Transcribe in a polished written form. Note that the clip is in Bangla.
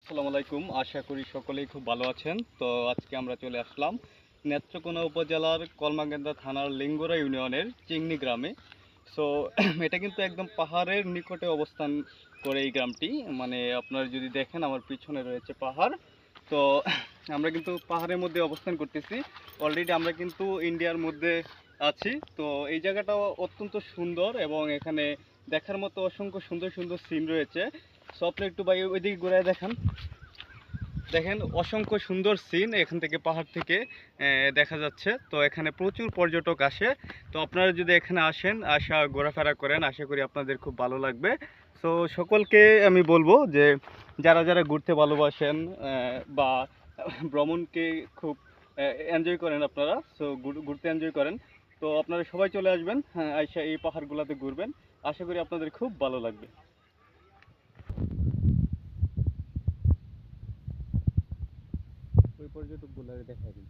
আসসালামু আলাইকুম। আশা করি সকলেই খুব ভালো আছেন। তো আজকে আমরা চলে আসলাম নেত্রকোনা উপজেলার কলমাকান্দা থানার লিঙ্গরা ইউনিয়নের চিংনি গ্রামে। সো এটা কিন্তু একদম পাহাড়ের নিকটে অবস্থান করে এই গ্রামটি। মানে আপনারা যদি দেখেন আমার পিছনে রয়েছে পাহাড়। তো আমরা কিন্তু পাহাড়ের মধ্যে অবস্থান করতেছি। অলরেডি আমরা কিন্তু ইন্ডিয়ার মধ্যে আছি। তো এই জায়গাটা অত্যন্ত সুন্দর এবং এখানে দেখার মতো অসংখ্য সুন্দর সুন্দর সিন রয়েছে। সো আপনি একটু ভাই ওইদিকে ঘুরে দেখান। দেখেন অসংখ্য সুন্দর সিন এখান থেকে পাহাড় থেকে দেখা যাচ্ছে। তো এখানে প্রচুর পর্যটক আসে। তো আপনারা যদি এখানে আসেন, ঘোরাফেরা করেন, আশা করি আপনাদের খুব ভালো লাগবে। তো সকলকে আমি বলবো যে যারা যারা ঘুরতে ভালোবাসেন বা ভ্রমণকে খুব এনজয় করেন আপনারা, সো ঘুরতে এনজয় করেন, তো আপনারা সবাই চলে আসবেন। হ্যাঁ, আইসা এই পাহাড়গুলোতে ঘুরবেন, আশা করি আপনাদের খুব ভালো লাগবে। ওই পর্যটকগুলো দেখা দিন।